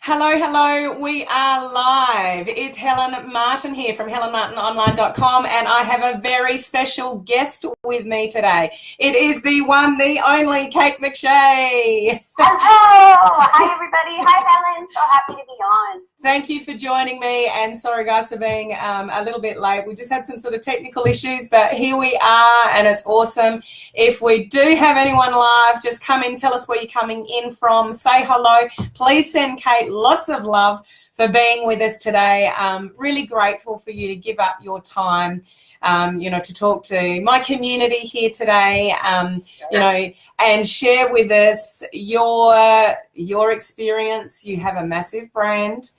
Hello, hello. We are live. It's Helen Martin here from helenmartinonline.com, and I have a very special guest with me today. It is the one, the only Kate McShea. Hello! Hi, everybody. Hi, Helen. So happy to be on. Thank you for joining me, and sorry guys for being a little bit late. We just had some sort of technical issues, but here we are, and it's awesome. If we do have anyone live, just come in, tell us where you're coming in from, say hello. Please send Kate lots of love for being with us today. Really grateful for you to give up your time, to talk to my community here today, and share with us your experience. You have a massive brand.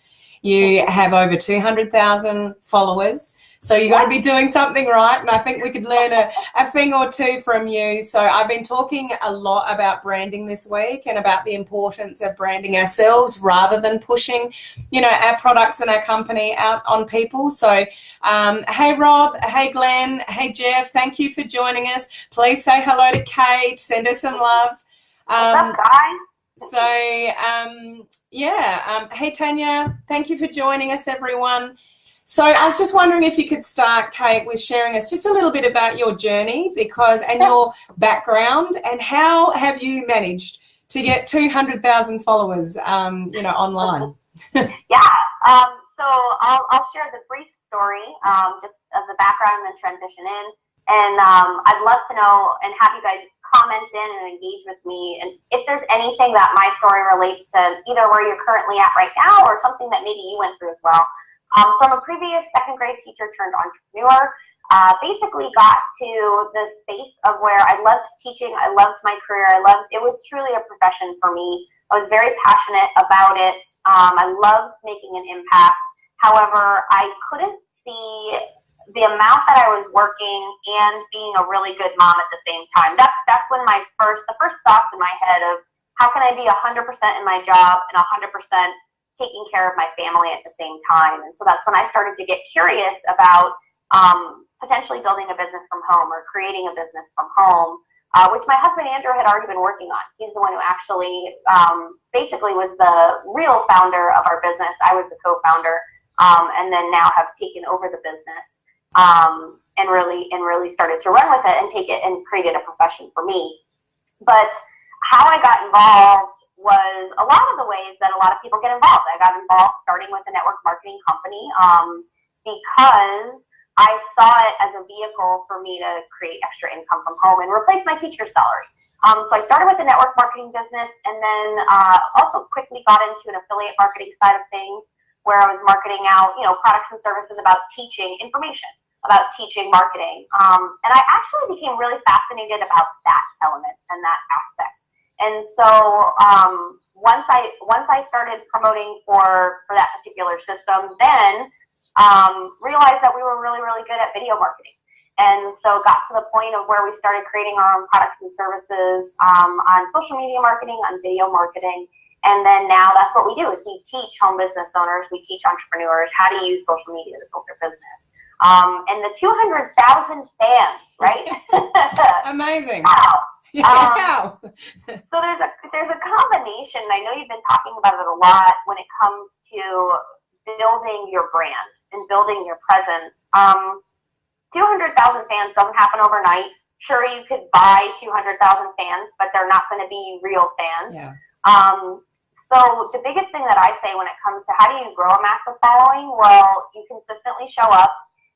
You have over 200,000 followers. So you've got to be doing something right. And I think we could learn a thing or two from you. So I've been talking a lot about branding this week and about the importance of branding ourselves rather than pushing, our products and our company out on people. So, hey, Rob. Hey, Glenn. Hey, Jeff. Thank you for joining us. Please say hello to Kate. Send her some love. What's up, guys? Hey, Tanya, thank you for joining us, everyone. So I was just wondering if you could start, Kate, with sharing us just a little bit about your journey and your background, and how have you managed to get 200,000 followers, online? So I'll share the brief story, just of the background and the transition in. And I'd love to know and have you guys comment in and engage with me. And if there's anything that my story relates to, either where you're currently at right now or something that maybe you went through as well. So I'm a previous second grade teacher turned entrepreneur. Basically got to the space of where I loved teaching. I loved my career. It was truly a profession for me. I was very passionate about it. I loved making an impact. However, I couldn't see the amount that I was working and being a really good mom at the same time. That's when the first thoughts in my head of how can I be 100% in my job and 100% taking care of my family at the same time. And so that's when I started to get curious about potentially building a business from home or creating a business from home, which my husband Andrew had already been working on. He's the one who actually basically was the real founder of our business. I was the co-founder, and then now have taken over the business. And really started to run with it and take it and created a profession for me. But how I got involved was a lot of the ways that a lot of people get involved. I got involved starting with a network marketing company because I saw it as a vehicle for me to create extra income from home and replace my teacher's salary. So I started with the network marketing business, and then also quickly got into an affiliate marketing side of things, where I was marketing out, products and services about teaching information, about teaching marketing. And I actually became really fascinated about that element and that aspect. And so once I started promoting for that particular system, then realized that we were really, really good at video marketing. And so got to the point of where we started creating our own products and services on social media marketing, on video marketing. And then now that's what we do, is we teach home business owners, we teach entrepreneurs how to use social media to build their business. And the 200,000 fans, right? Amazing. Wow. Wow. So there's a combination. I know you've been talking about it a lot when it comes to building your brand and building your presence. 200,000 fans doesn't happen overnight. Sure, you could buy 200,000 fans, but they're not going to be real fans. Yeah. So the biggest thing that I say when it comes to how do you grow a massive following, well, you consistently show up,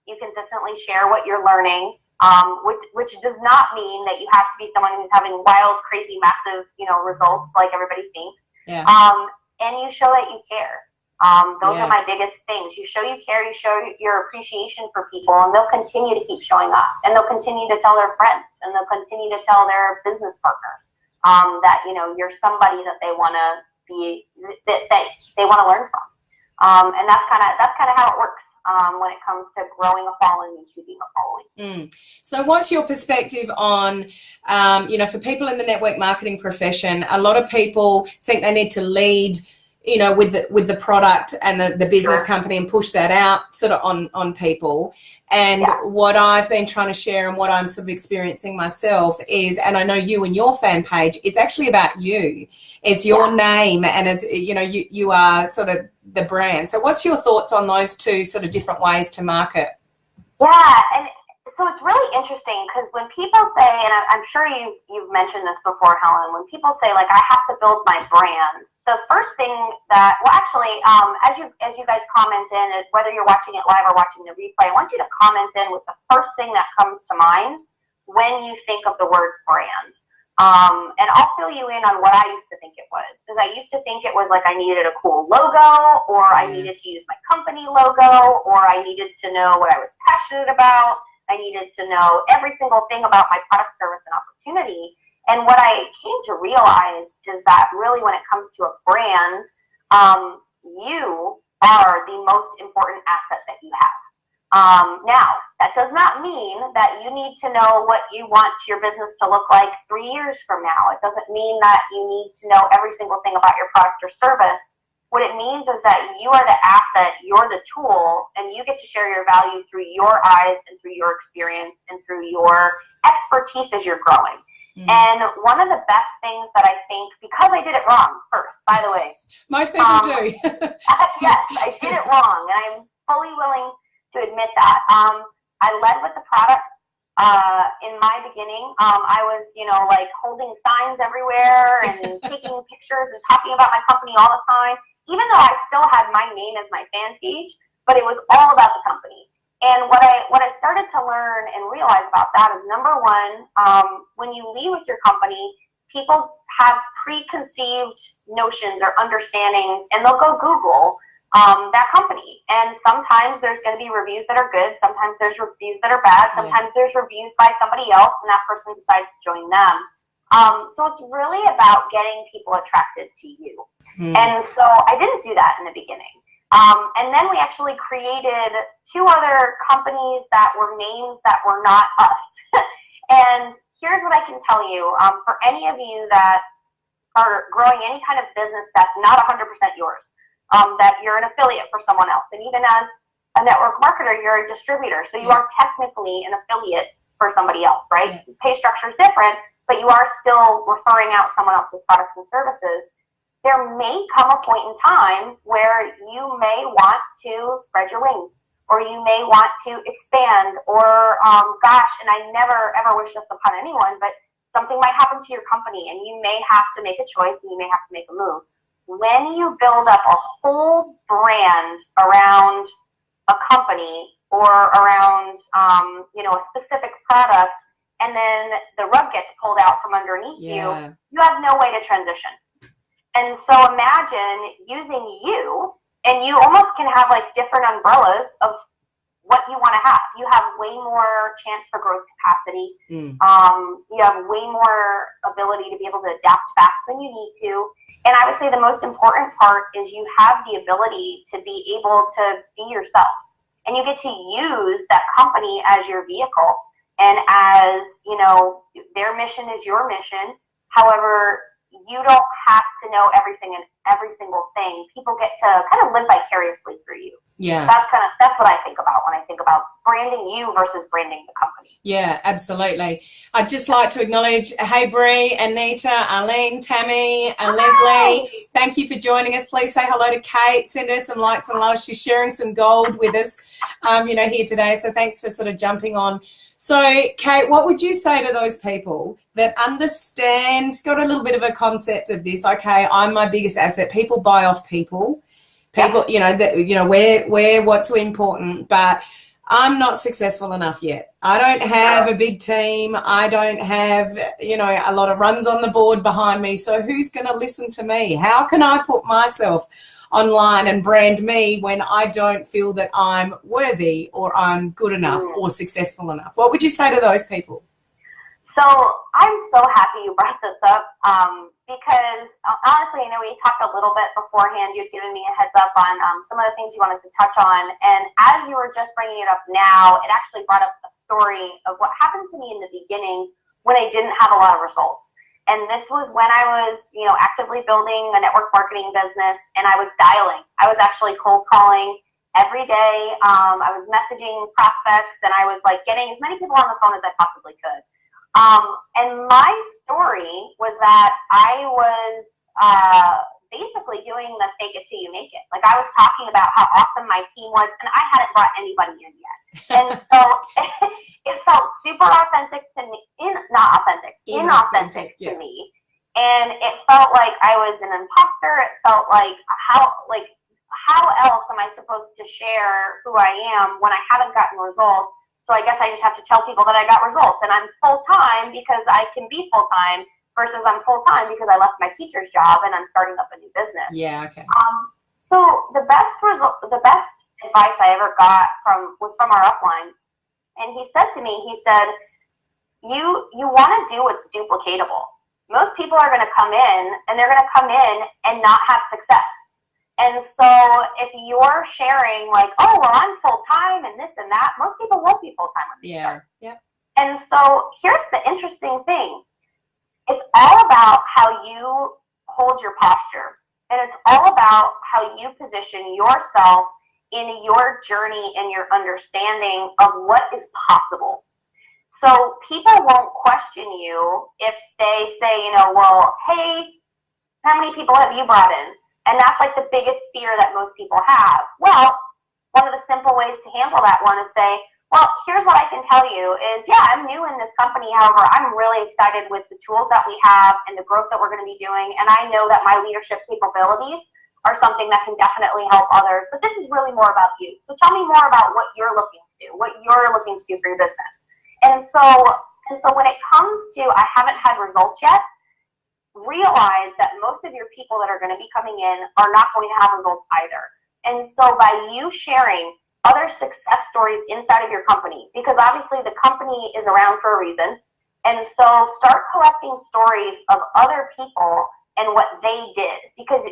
you consistently share what you're learning, which does not mean that you have to be someone who's having wild, crazy, massive, results like everybody thinks. Yeah. And you show that you care. Those are my biggest things. You show you care, you show your appreciation for people, and they'll continue to keep showing up, and they'll continue to tell their friends, and they'll continue to tell their business partners that you're somebody that they want to be, that they want to learn from. And that's kind of how it works when it comes to growing a following and keeping a following. So what's your perspective on, for people in the network marketing profession? A lot of people think they need to lead you know, with the product and the business company, and push that out sort of on people. And what I've been trying to share and what I'm sort of experiencing myself is, and I know you and your fan page, it's actually about you. It's your name, and it's, you know, you are sort of the brand. So what's your thoughts on those two sort of different ways to market? Yeah, and so it's really interesting because when people say, and I'm sure you've mentioned this before, Helen, when people say, like, I have to build my brand, the first thing that, well, actually, as you guys comment in, whether you're watching it live or watching the replay, I want you to comment in with the first thing that comes to mind when you think of the word brand. And I'll fill you in on what I used to think it was. Because I used to think it was like I needed a cool logo, or I needed to use my company logo, or I needed to know what I was passionate about. I needed to know every single thing about my product, service, and opportunity. And what I came to realize is that really when it comes to a brand, you are the most important asset that you have. Now, that does not mean that you need to know what you want your business to look like 3 years from now. It doesn't mean that you need to know every single thing about your product or service. What it means is that you are the asset, you're the tool, and you get to share your value through your eyes and through your experience and through your expertise as you're growing. And one of the best things that I think, because I did it wrong first, by the way. Most people do. Yes, I did it wrong, and I'm fully willing to admit that. I led with the product. In my beginning, I was, you know, like holding signs everywhere and taking pictures and talking about my company all the time, even though I still had my name as my fan page, but it was all about the company. And what I started to learn and realize about that is, number one, when you lead with your company, people have preconceived notions or understandings, and they'll go Google that company. And sometimes there's going to be reviews that are good. Sometimes there's reviews that are bad. Sometimes there's reviews by somebody else, and that person decides to join them. So it's really about getting people attracted to you. And so I didn't do that in the beginning. And then we actually created 2 other companies that were names that were not us. And here's what I can tell you. For any of you that are growing any kind of business that's not 100% yours, that you're an affiliate for someone else. And even as a network marketer, you're a distributor. So you are technically an affiliate for somebody else, right? Pay structure is different, but you are still referring out someone else's products and services. There may come a point in time where you may want to spread your wings, or you may want to expand, or gosh, and I never ever wish this upon anyone, but something might happen to your company and you may have to make a choice and you may have to make a move. When you build up a whole brand around a company or around you know, a specific product, and then the rug gets pulled out from underneath you, you have no way to transition. And so imagine using you, and you almost can have like different umbrellas of what you want to have. You have way more chance for growth capacity. You have way more ability to be able to adapt fast when you need to. And I would say the most important part is you have the ability to be able to be yourself. And you get to use that company as your vehicle. And as, you know, their mission is your mission. However, you don't have to know everything and every single thing. People get to kind of live vicariously through you. Yeah. That's what I think about when I think about branding you versus branding the company. Yeah, absolutely. I'd just like to acknowledge, hey, Bree, Anita, Arlene, Tammy, and Leslie. Thank you for joining us. Please say hello to Kate. Send her some likes and loves. She's sharing some gold with us, you know, here today. So thanks for sort of jumping on. So, Kate, what would you say to those people that understand, got a little bit of a concept of this? Okay, I'm my biggest asset. People buy off people. People, you know, that, you know, where what's important, but I'm not successful enough yet. I don't have a big team. I don't have, you know, a lot of runs on the board behind me. So who's going to listen to me? How can I put myself online and brand me when I don't feel that I'm worthy or I'm good enough or successful enough? What would you say to those people? So I'm so happy you brought this up because honestly, I know we talked a little bit beforehand. You'd given me a heads up on some of the things you wanted to touch on. And as you were just bringing it up now, it actually brought up a story of what happened to me in the beginning when I didn't have a lot of results. And this was when I was, actively building a network marketing business, and I was dialing. I was actually cold calling every day. I was messaging prospects, and I was like getting as many people on the phone as I possibly could. And my story was that I was basically doing the fake it till you make it. Like, I was talking about how awesome my team was, and I hadn't brought anybody in yet. And so it felt super authentic to me, inauthentic to me. And it felt like I was an imposter. It felt like how else am I supposed to share who I am when I haven't gotten results? So I guess I just have to tell people that I got results, and I'm full-time because I can be full-time versus I'm full-time because I left my teacher's job and I'm starting up a new business. Yeah. Okay. So the best advice I ever got was from our upline. And he said to me, you want to do what's duplicatable. Most people are going to come in, and they're going to come in and not have success. And so if you're sharing like, oh, well, I'm full-time and this and that, most people won't be full-time when they start. Yeah. And so here's the interesting thing. It's all about how you hold your posture. And it's all about how you position yourself in your journey and your understanding of what is possible. So people won't question you if they say, well, hey, how many people have you brought in? And that's like the biggest fear that most people have. Well, one of the simple ways to handle that one is say, well, here's what I can tell you is, yeah, I'm new in this company. However, I'm really excited with the tools that we have and the growth that we're going to be doing. And I know that my leadership capabilities are something that can definitely help others. But this is really more about you. So tell me more about what you're looking to do, what you're looking to do for your business. And so when it comes to I haven't had results yet, realize that most of your people that are going to be coming in are not going to have results either. And so by you sharing other success stories inside of your company, because obviously the company is around for a reason, and so start collecting stories of other people and what they did, because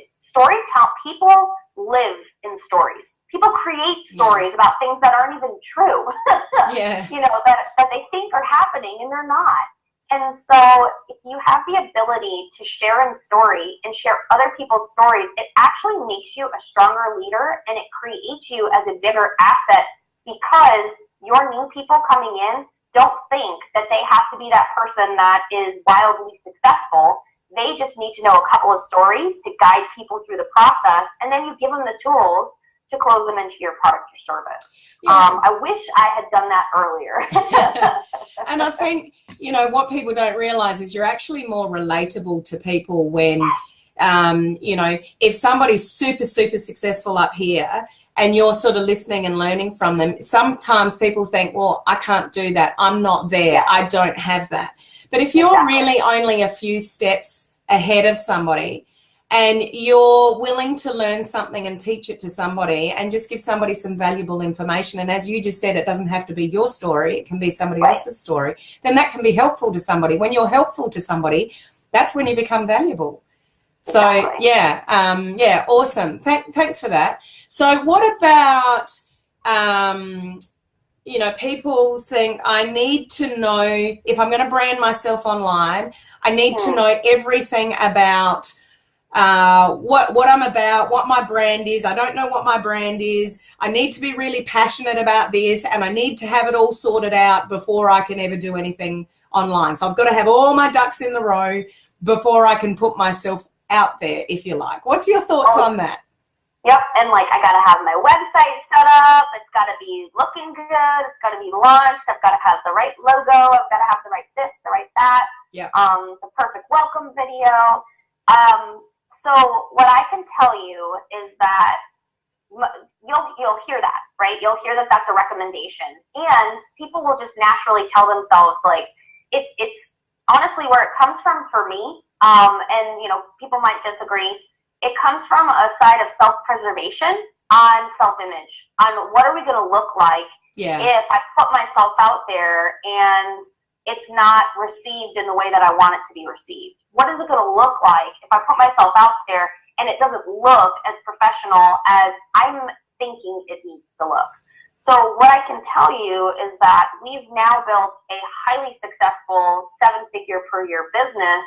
people live in stories. People create stories about things that aren't even true. That they think are happening and they're not. And so if you have the ability to share in story and share other people's stories, it actually makes you a stronger leader, and it creates you as a bigger asset, because your new people coming in don't think that they have to be that person that is wildly successful. They just need to know a couple of stories to guide people through the process, and then you give them the tools to close them into your product or service. Yeah. I wish I had done that earlier. And I think, what people don't realize is you're actually more relatable to people when, if somebody's super, super successful up here and you're sort of listening and learning from them, sometimes people think, well, I can't do that. I'm not there. I don't have that. But if you're really only a few steps ahead of somebody, and you're willing to learn something and teach it to somebody and just give somebody some valuable information, and as you just said, it doesn't have to be your story, it can be somebody else's story, then that can be helpful to somebody. When you're helpful to somebody, that's when you become valuable. So, awesome. Thanks for that. So what about, people think I need to know, if I'm going to brand myself online, I need to know everything about what I'm about, what my brand is. I don't know what my brand is. I need to be really passionate about this, and I need to have it all sorted out before I can ever do anything online. So I've got to have all my ducks in the row before I can put myself out there, if you like. What's your thoughts on that? Yep, and I got to have my website set up. It's got to be looking good. It's got to be launched. I've got to have the right logo. I've got to have the right this, the right that. Yeah. The perfect welcome video. So what I can tell you is that you'll hear that, right? You'll hear that that's a recommendation, and people will just naturally tell themselves it's honestly where it comes from for me. And people might disagree. It comes from a side of self-preservation on self-image, on what are we going to look like if I put myself out there and it's not received in the way that I want it to be received. What is it going to look like if I put myself out there and it doesn't look as professional as I'm thinking it needs to look? So what I can tell you is that we've now built a highly successful 7-figure per year business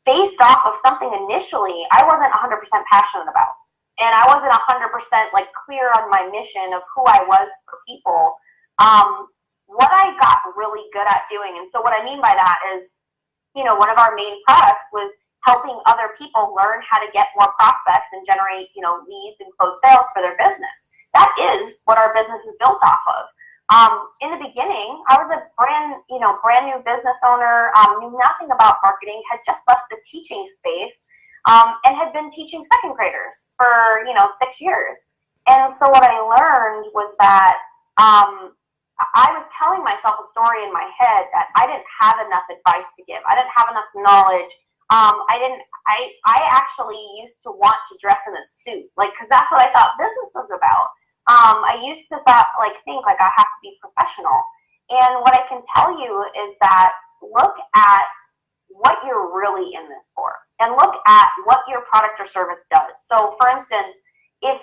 based off of something initially I wasn't 100% passionate about. And I wasn't 100% like clear on my mission of who I was for people. What I got really good at doing, and so what I mean by that is, you know, one of our main products was helping other people learn how to get more prospects and generate, you know, leads and close sales for their business. That is what our business is built off of. In the beginning, I was a brand new business owner, knew nothing about marketing, had just left the teaching space, and had been teaching second graders for, 6 years. And so what I learned was that I was telling myself a story in my head that I didn't have enough advice to give. I didn't have enough knowledge. I actually used to want to dress in a suit, because that's what I thought business was about. I used to think I have to be professional. And what I can tell you is that look at what you're really in this for, and look at what your product or service does. So for instance, if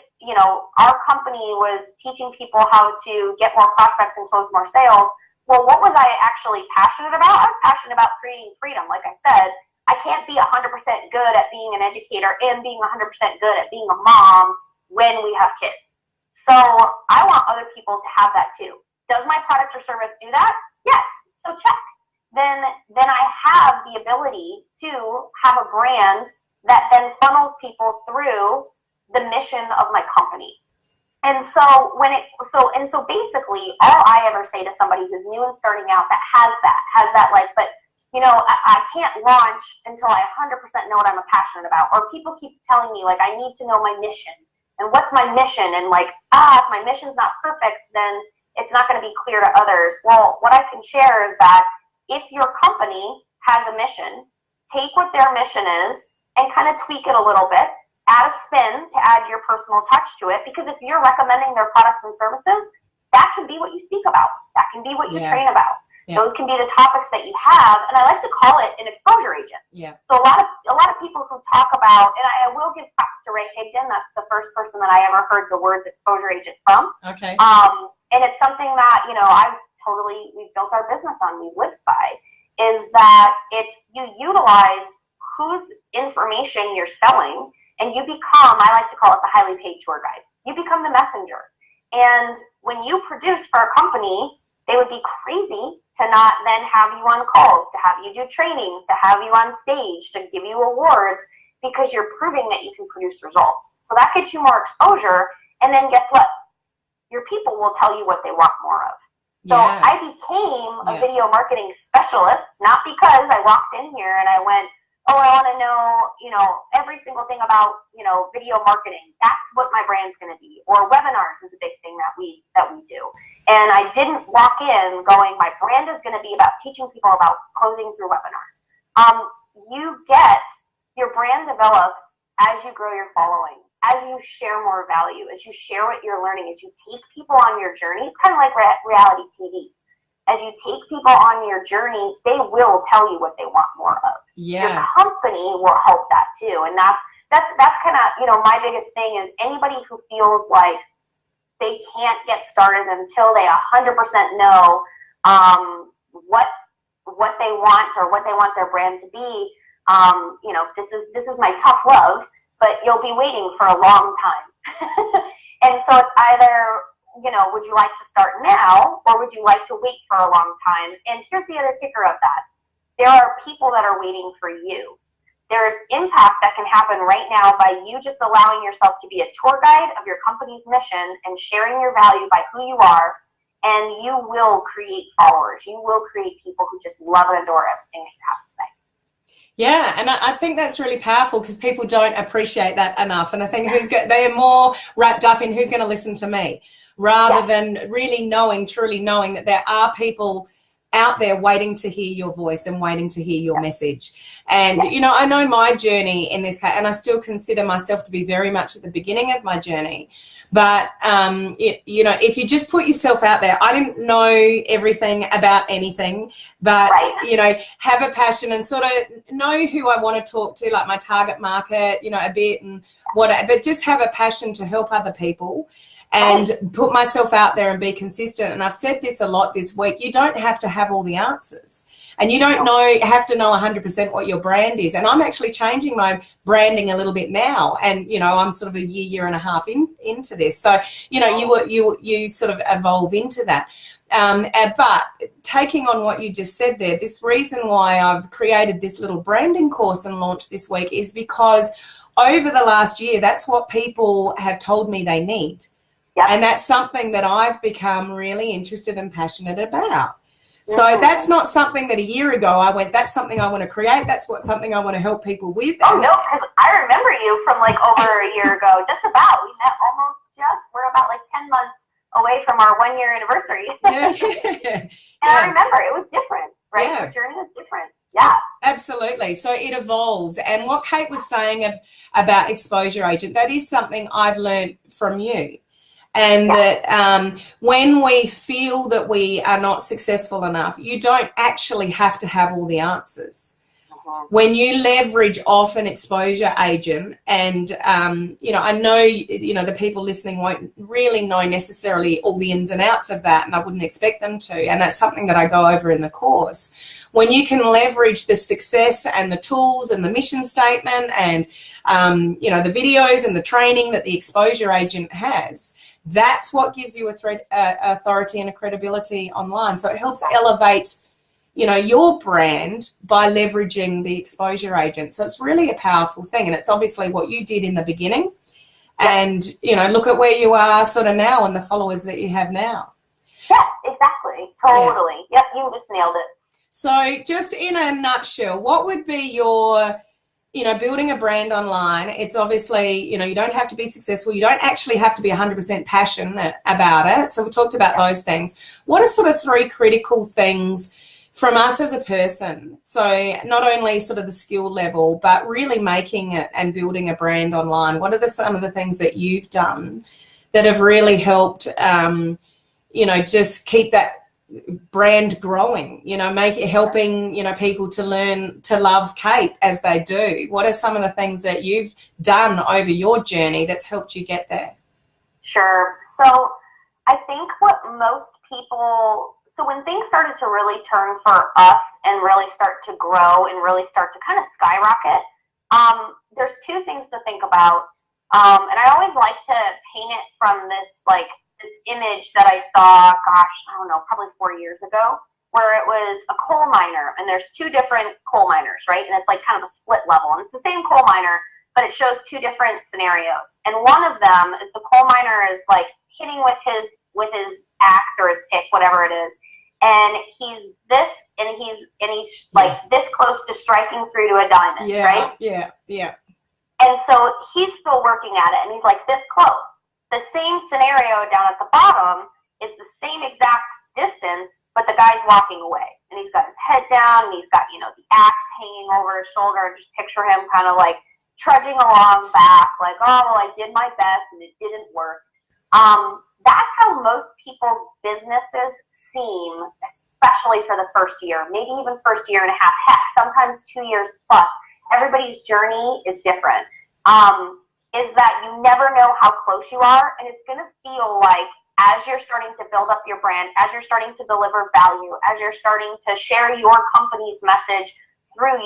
our company was teaching people how to get more prospects and close more sales, well, what was I actually passionate about? I was passionate about creating freedom. Like I said, I can't be 100% good at being an educator and being 100% good at being a mom when we have kids. So I want other people to have that too. Does my product or service do that? Yes. So check. Then I have the ability to have a brand that then funnels people through the mission of my company. And so basically all I ever say to somebody who's new and starting out that has that but I can't launch until I 100% know what I'm passionate about. Or people keep telling me I need to know my mission and what's my mission, and if my mission's not perfect, then it's not going to be clear to others. Well, what I can share is that if your company has a mission, take what their mission is and kind of tweak it a little bit, add a spin to add your personal touch to it, because if you're recommending their products and services, that can be what you speak about. That can be what you train about. Yeah. Those can be the topics that you have, and I like to call it an exposure agent. Yeah. So a lot of people who talk about, and I will give props to Ray Higdon. That's the first person that I ever heard the words exposure agent from. Okay. And it's something that we've built our business on. We live by is that it's you utilize whose information you're selling, and you become, I like to call it the highly paid tour guide. You become the messenger. And when you produce for a company, they would be crazy to not then have you on calls, to have you do trainings, to have you on stage, to give you awards, because you're proving that you can produce results. So that gets you more exposure. And then guess what? Your people will tell you what they want more of. So I became a video marketing specialist, not because I walked in here and I went, oh, I want to know, every single thing about, video marketing. That's what my brand's going to be. Or webinars is a big thing that we do. And I didn't walk in going, my brand is going to be about teaching people about closing through webinars. Your brand develops as you grow your following, as you share more value, as you share what you're learning, as you take people on your journey. It's kind of like reality TV. As you take people on your journey, they will tell you what they want more of. Yeah. Your company will help that too. And that's kind of, my biggest thing is anybody who feels like they can't get started until they 100% know what they want or what they want their brand to be. This is my tough love, but you'll be waiting for a long time. And so it's either, would you like to start now, or would you like to wait for a long time? And here's the other kicker of that. There are people that are waiting for you. There's impact that can happen right now by you just allowing yourself to be a tour guide of your company's mission and sharing your value by who you are, and you will create followers. You will create people who just love and adore everything that you have to say. Yeah, and I think that's really powerful because people don't appreciate that enough. And I think they are more wrapped up in who's going to listen to me rather than really truly knowing that there are people out there waiting to hear your voice and waiting to hear your message. And, I know my journey in this case, and I still consider myself to be very much at the beginning of my journey. But, if you just put yourself out there, I didn't know everything about anything, but, have a passion and sort of know who I want to talk to, like my target market, a bit and whatever, but just have a passion to help other people. and put myself out there and be consistent. And I've said this a lot this week. You don't have to have all the answers, and you don't have to know 100% what your brand is. And I'm actually changing my branding a little bit now. And, you know, I'm sort of a year and a half into this. So, you know, you sort of evolve into that. But taking on what you just said there, this reason why I've created this little branding course and launched this week is because over the last year, that's what people have told me they need. Yep. And that's something that I've become really interested and passionate about. So that's not something that a year ago I went, that's something I want to create. That's something I want to help people with. Oh, no, because I remember you from like over a year ago, just about. We met we're about like 10 months away from our 1 year anniversary. And I remember it was different, right? Yeah. Your journey was different. Yeah. Absolutely. So it evolves. And what Kate was saying about exposure agent, that is something I've learned from you. And that when we feel that we are not successful enough, you don't actually have to have all the answers. When you leverage off an exposure agent, and, you know, I know, you know, the people listening won't really know necessarily all the ins and outs of that, and I wouldn't expect them to. And that's something that I go over in the course. When you can leverage the success and the tools and the mission statement and, you know, the videos and the training that the exposure agent has, that's what gives you authority and a credibility online. So it helps elevate, you know, your brand by leveraging the exposure agent. So it's really a powerful thing. And it's obviously what you did in the beginning. And, you know, look at where you are sort of now and the followers that you have now. Yes, exactly. Totally. Yeah. Yep, you just nailed it. So just in a nutshell, what would be your, you know, building a brand online? It's obviously, you know, you don't have to be successful. You don't actually have to be 100% passionate about it. So we talked about those things. What are sort of 3 critical things from us as a person? So not only sort of the skill level, but really making it and building a brand online. What are some of the things that you've done that have really helped, you know, just keep that brand growing, you know, helping, you know, people to learn to love Kate as they do? What are some of the things that you've done over your journey that's helped you get there? Sure. So I think what most people, so when things started to really turn for us and really start to grow and really start to kind of skyrocket, there's 2 things to think about. And I always like to paint it from this image that I saw, gosh, I don't know, probably 4 years ago, where it was a coal miner, and there's 2 different coal miners, right? And it's like kind of a split level, and it's the same coal miner, but it shows 2 different scenarios. And one of them is the coal miner is like hitting with his axe or his pick, whatever it is, and he's like this close to striking through to a diamond, right? Yeah. And so he's still working at it, and he's like this close. The same scenario down at the bottom is the same exact distance, but the guy's walking away, and he's got his head down, and he's got, you know, the axe hanging over his shoulder. Just picture him kind of like trudging along back, like, oh, well, I did my best, and it didn't work. That's how most people's businesses seem, especially for the first year, maybe even first year and a half, heck, sometimes 2 years plus. Everybody's journey is different. Is that you never know how close you are, and it's going to feel like as you're starting to build up your brand, as you're starting to deliver value, as you're starting to share your company's message through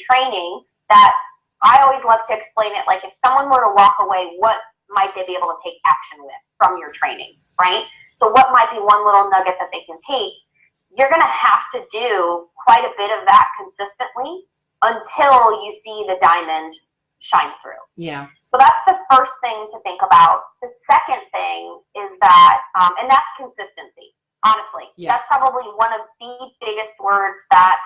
training, that I always love to explain it like if someone were to walk away, what might they be able to take action with from your trainings, right? So what might be one little nugget that they can take? You're going to have to do quite a bit of that consistently until you see the diamond shine through. Yeah. So that's the first thing to think about. The second thing is that, and that's consistency, honestly. Yeah. That's probably one of the biggest words that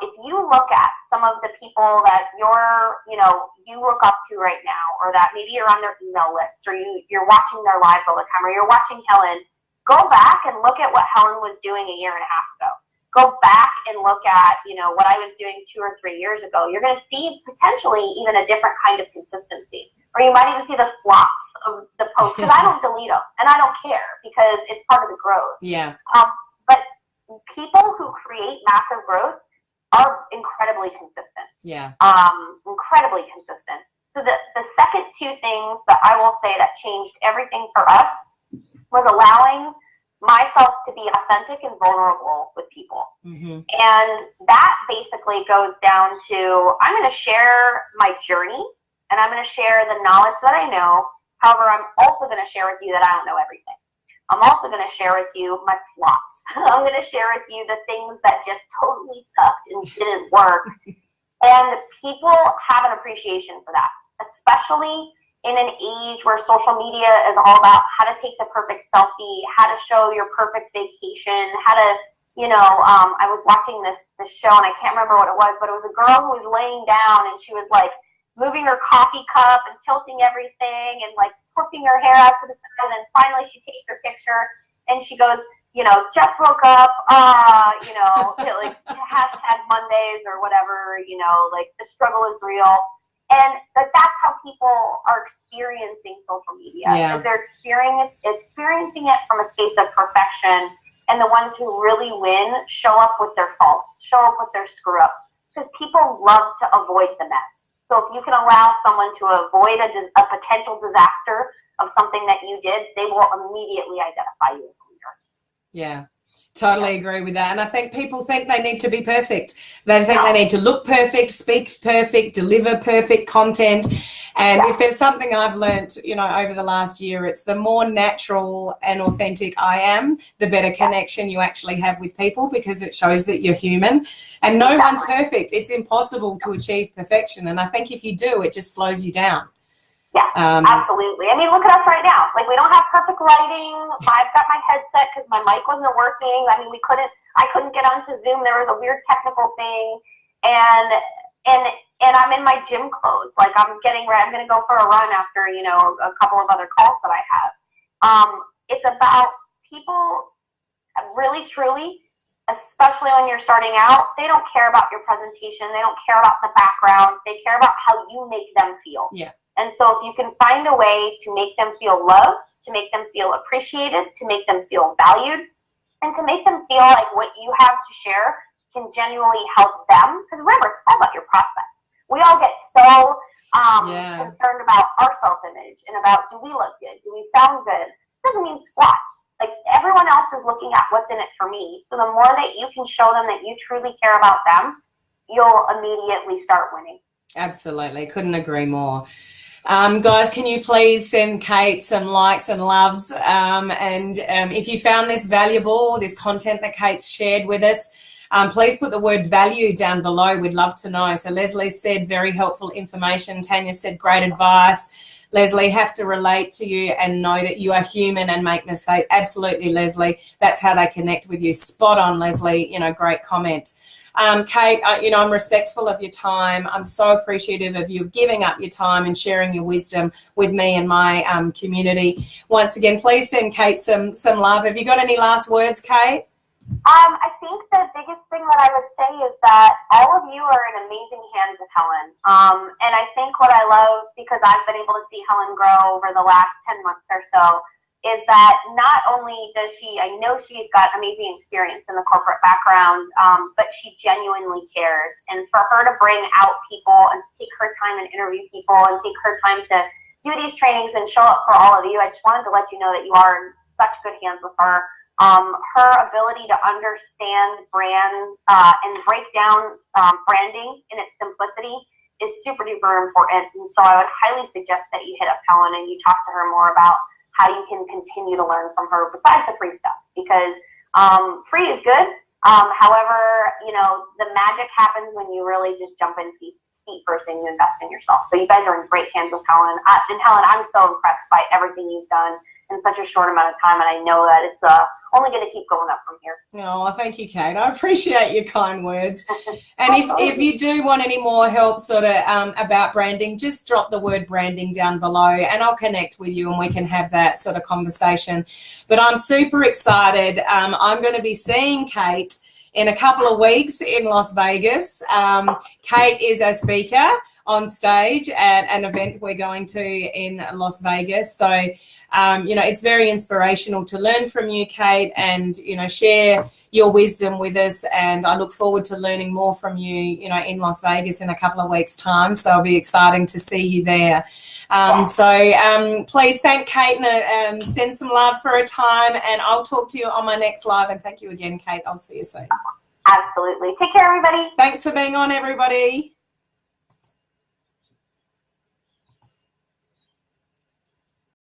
if you look at some of the people that you look up to right now, or that maybe you're on their email lists, or you're watching their lives all the time, or you're watching Helen, go back and look at what Helen was doing a year and a half ago. Go back and look at, what I was doing 2 or 3 years ago. You're going to see potentially even a different kind of consistency. Or you might even see the flops of the posts, because I don't delete them, and I don't care, because it's part of the growth. Yeah. But people who create massive growth are incredibly consistent. Yeah. Incredibly consistent. So the second two things that I will say that changed everything for us was allowing myself to be authentic and vulnerable with people. And that basically goes down to, I'm going to share my journey and I'm going to share the knowledge that I know. However, I'm also going to share with you that I don't know everything. I'm also going to share with you my flops. I'm going to share with you the things that just totally sucked and didn't work. And people have an appreciation for that, especially in an age where social media is all about how to take the perfect selfie, how to show your perfect vacation, how to, I was watching this show and I can't remember what it was, but it was a girl who was laying down and she was like moving her coffee cup and tilting everything and like flipping her hair out to the side. And then finally she takes her picture and she goes, just woke up, like hashtag Mondays or whatever, like the struggle is real. And that's how people are experiencing social media. Yeah. They're experiencing it from a space of perfection. And the ones who really win show up with their faults, show up with their screw ups. Because people love to avoid the mess. So if you can allow someone to avoid a potential disaster of something that you did, they will immediately identify you as a leader. Yeah. Totally agree with that. And I think people think they need to be perfect. They think they need to look perfect, speak perfect, deliver perfect content. And if there's something I've learned, over the last year, it's the more natural and authentic I am, the better connection you actually have with people, because it shows that you're human. And no one's perfect. It's impossible to achieve perfection. And I think if you do, it just slows you down. Yeah, absolutely. I mean, look at us right now. Like, we don't have perfect lighting. I've got my headset because my mic wasn't working. I mean, I couldn't get onto Zoom. There was a weird technical thing. And I'm in my gym clothes. Like, I'm getting ready. I'm going to go for a run after, a couple of other calls that I have. It's about people really, truly, especially when you're starting out, they don't care about your presentation. They don't care about the background. They care about how you make them feel. Yeah. And so if you can find a way to make them feel loved, to make them feel appreciated, to make them feel valued, and to make them feel like what you have to share can genuinely help them. Because remember, it's all about your prospect. We all get so concerned about our self-image and about, do we look good? Do we sound good? It doesn't mean squat. Like, everyone else is looking at what's in it for me. So the more that you can show them that you truly care about them, you'll immediately start winning. Absolutely. Couldn't agree more. Guys, can you please send Kate some likes and loves? And if you found this valuable, this content that Kate's shared with us, please put the word value down below. We'd love to know. So Leslie said very helpful information. Tanya said great advice. Leslie, have to relate to you and know that you are human and make mistakes. Absolutely, Leslie. That's how they connect with you. Spot on, Leslie. Great comment. Kate, I'm respectful of your time. I'm so appreciative of you giving up your time and sharing your wisdom with me and my community. Once again, please send Kate some love. Have you got any last words, Kate? I think the biggest thing that I would say is that all of you are in amazing hands with Helen. And I think what I love, because I've been able to see Helen grow over the last 10 months or so, is that not only does I know she's got amazing experience in the corporate background, but she genuinely cares. And for her to bring out people and take her time and interview people and take her time to do these trainings and show up for all of you, I just wanted to let you know that you are in such good hands with her. Her ability to understand brands and break down branding in its simplicity is super duper important. And so I would highly suggest that you hit up Helen and you talk to her more about how you can continue to learn from her besides the free stuff, because free is good. However, the magic happens when you really just jump in feet first and you invest in yourself. So you guys are in great hands with Helen. And Helen, I'm so impressed by everything you've done in such a short amount of time, and I know that it's only going to keep going up from here. Oh, thank you, Kate. I appreciate your kind words. And if you do want any more help about branding, just drop the word branding down below and I'll connect with you and we can have that sort of conversation. But I'm super excited. I'm going to be seeing Kate in a couple of weeks in Las Vegas. Kate is a speaker on stage at an event we're going to in Las Vegas. So, it's very inspirational to learn from you, Kate, and, share your wisdom with us, and I look forward to learning more from you, you know, in Las Vegas in a couple of weeks' time. So it'll be exciting to see you there. Please thank Kate and send some love for a time, and I'll talk to you on my next live. And thank you again, Kate. I'll see you soon. Absolutely. Take care, everybody. Thanks for being on, everybody.